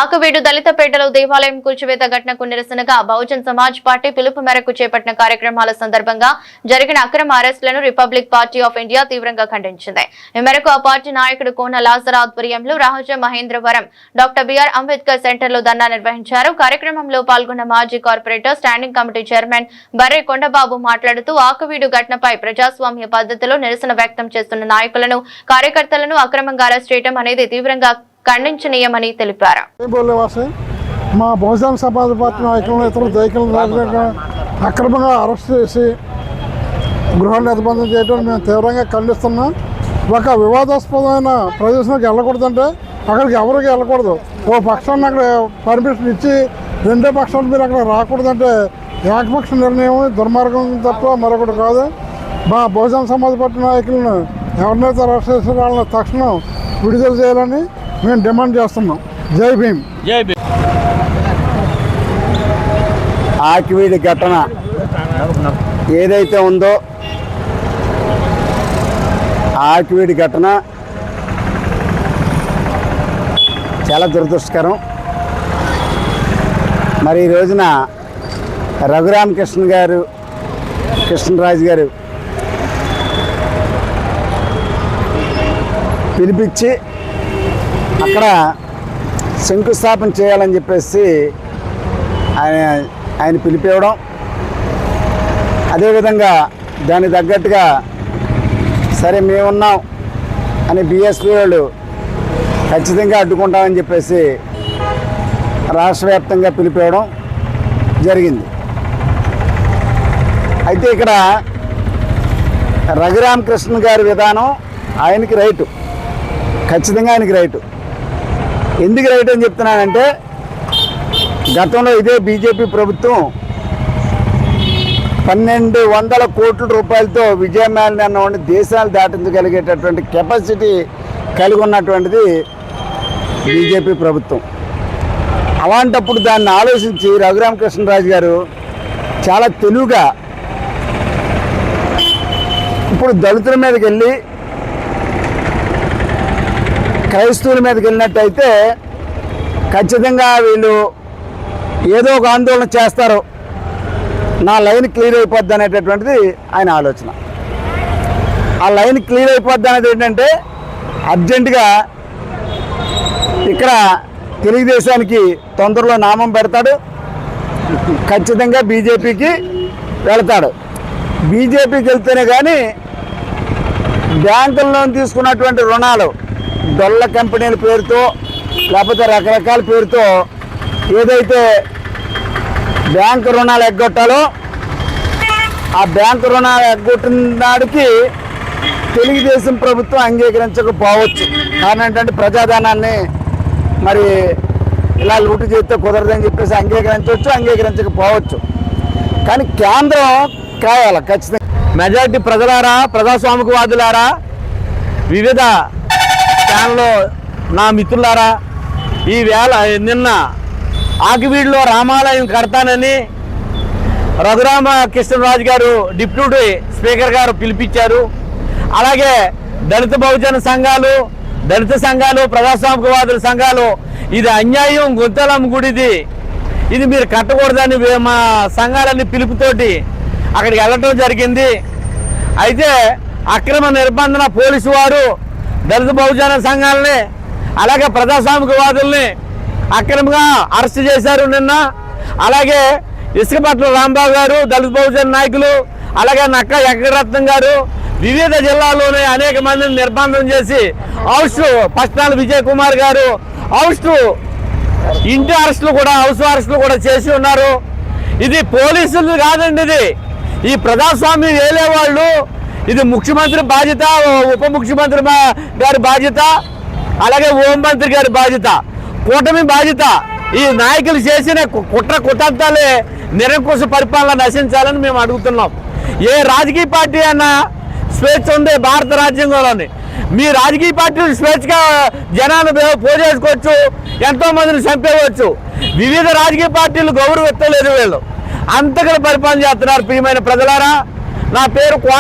ఆకవీడు దళితపేటలో దేవాలయం కూల్చివేత ఘటనకు నిరసనగా బహుజన్ సమాజ్ పార్టీ పిలుపు మేరకు చేపట్టిన కార్యక్రమాల సందర్భంగా జరిగిన అక్రమ అరెస్టులను రిపబ్లిక్ పార్టీ ఆఫ్ ఇండియా తీవ్రంగా ఖండించింది. ఈ మేరకు ఆ పార్టీ నాయకుడు కోన లాజర్ ఆధ్వర్యంలో Rajamahendravaram doctor B R Ambedkar centre లో ధర్నా నిర్వహించారు. కార్యక్రమంలో పాల్గొన్న మాజీ కార్పొరేటర్ స్టాండింగ్ కమిటీ చైర్మన్ బర్రె కొండబాబు మాట్లాడుతూ ఆకవీడు ఘటనపై ప్రజాస్వామ్య పద్ధతిలో నిరసన వ్యక్తం చేస్తున్న నాయకులను కార్యకర్తలను అక్రమంగా అరెస్ట్ చేయడం అనేది తీవ్రంగా ఖండించనీయమని తెలిపారు. మా బహుజన సమాజ్ పార్టీ నాయకులను ఇతర దైకులను అక్రమంగా అరెస్ట్ చేసి గృహ నిర్బంధం చేయడం మేము తీవ్రంగా ఖండిస్తున్నాం. ఒక వివాదాస్పదమైన ప్రదేశానికి వెళ్ళకూడదంటే అక్కడికి ఎవరికి వెళ్ళకూడదు. ఓ పక్షాన్ని అక్కడ పర్మిషన్ ఇచ్చి రెండో పక్షాలు మీరు అక్కడ రాకూడదంటే ఏకపక్ష నిర్ణయం దుర్మార్గం తప్ప మరొకటి కాదు. మా బహుజన సమాజ్ పార్టీ నాయకులను ఎవరినైతే అరెస్ట్ చేసిన వాళ్ళని తక్షణం విడుదల చేయాలని మేము డిమాండ్ చేస్తున్నాం. జై భీమ్. జై భీమ్. ఆకివీడి ఘటన ఏదైతే ఉందో ఆకివీడి ఘటన చాలా దురదృష్టకరం. మరి ఈ రోజున రఘురామకృష్ణ గారు కృష్ణరాజు గారు పిలిపించి అక్కడ శంకుస్థాపన చేయాలని చెప్పేసి ఆయన పిలిపివ్వడం, అదేవిధంగా దానికి తగ్గట్టుగా సరే మేమున్నాం అని బీఎస్పీ వాళ్ళు ఖచ్చితంగా అడ్డుకుంటామని చెప్పేసి రాష్ట్ర వ్యాప్తంగా పిలిపివ్వడం జరిగింది. అయితే ఇక్కడ రఘురామకృష్ణ గారి విధానం ఆయనకి రైటు, ఖచ్చితంగా ఆయనకి రైటు. ఎందుకు రైట్ అని చెప్తున్నానంటే గతంలో ఇదే బీజేపీ ప్రభుత్వం 1200 కోట్ల రూపాయలతో విజయమాలిని అన్నవాడిని దేశాలు దాటించగలిగేటటువంటి కెపాసిటీ కలిగి ఉన్నటువంటిది బీజేపీ ప్రభుత్వం. అలాంటప్పుడు దాన్ని ఆలోచించి రఘురామకృష్ణరాజు గారు చాలా తెలివిగా ఇప్పుడు దళితుల మీదకి వెళ్ళి క్రైస్తవుల మీదకి వెళ్ళినట్టయితే ఖచ్చితంగా వీళ్ళు ఏదో ఒక ఆందోళన చేస్తారు, నా లైన్ క్లియర్ అయిపోద్ది అనేటటువంటిది ఆయన ఆలోచన. ఆ లైన్ క్లియర్ అయిపోద్ది అనేది ఏంటంటే అర్జెంటుగా ఇక్కడ తెలుగుదేశానికి తొందరలో నామం పెడతాడు, ఖచ్చితంగా బీజేపీకి వెళతాడు. బీజేపీకి వెళ్తేనే కానీ బ్యాంకుల్లో తీసుకున్నటువంటి రుణాలు డొల్ల కంపెనీల పేరుతో లేకపోతే రకరకాల పేరుతో ఏదైతే బ్యాంకు రుణాలు ఎగ్గొట్టాలో ఆ బ్యాంకు రుణాలు ఎగ్గొట్టిన నాడికి తెలుగుదేశం ప్రభుత్వం అంగీకరించకపోవచ్చు. కారణం ఏంటంటే ప్రజాధనాన్ని మరి ఇలా లూటు చేస్తే కుదరదని చెప్పేసి అంగీకరించవచ్చు, అంగీకరించకపోవచ్చు. కానీ కేంద్రం కావాలి ఖచ్చితంగా. మెజారిటీ ప్రజలారా, ప్రజాస్వామికవాదులారా, వివిధ ఛానల్లో నా మిత్రులారా, నిన్న ఆకివీడులో రామాలయం కడతానని రఘురామకృష్ణరాజు గారు డిప్యూటీ స్పీకర్ గారు పిలిపించారు. అలాగే దళిత బహుజన సంఘాలు, దళిత సంఘాలు, ప్రజాస్వామికవాదుల సంఘాలు ఇది అన్యాయం, గుంతలమ్మ గుడిది, ఇది మీరు కట్టకూడదని మా సంఘాలన్నీ పిలుపుతోటి అక్కడికి వెళ్ళటం జరిగింది. అయితే అక్రమ నిర్బంధన పోలీసు వారు దళిత బహుజన సంఘాలని అలాగే ప్రజాస్వామికవాదుల్ని అక్రమంగా అరెస్ట్ చేశారు నిన్న. అలాగే ఇసుకపట్ల రాంబాబు గారు, దళిత బహుజన నాయకులు, అలాగే నక్క వెంకటరత్నం గారు వివిధ జిల్లాల్లోనే అనేక మందిని నిర్బంధం చేసి హౌస్ పట్నాల విజయ్ కుమార్ గారు ఇంటి అరెస్టులు కూడా, హౌస్ అరెస్టులు కూడా చేసి ఉన్నారు. ఇది పోలీసులు కాదండి, ఇది ఈ ప్రజాస్వామ్యం ఏలే వాళ్ళు, ఇది ముఖ్యమంత్రి బాధ్యత, ఉప ముఖ్యమంత్రి గారి బాధ్యత, అలాగే హోంమంత్రి గారి బాధ్యత, కూటమి బాధ్యత. ఈ నాయకులు చేసిన కుట్రతాలే నిరంకుశ పరిపాలన నశించాలని మేము అడుగుతున్నాం. ఏ రాజకీయ పార్టీ అన్నా స్వేచ్ఛ ఉంది భారత రాజ్యాంగంలోని. మీ రాజకీయ పార్టీలు స్వేచ్ఛగా జనాన్ని పోజేసుకోవచ్చు, ఎంతో మందిని చంపేయవచ్చు. వివిధ రాజకీయ పార్టీలు గౌరవిస్తలేదు, వీళ్ళు అంతగా పరిపాలన చేస్తున్నారు. ప్రియమైన ప్రజలారా, నా పేరు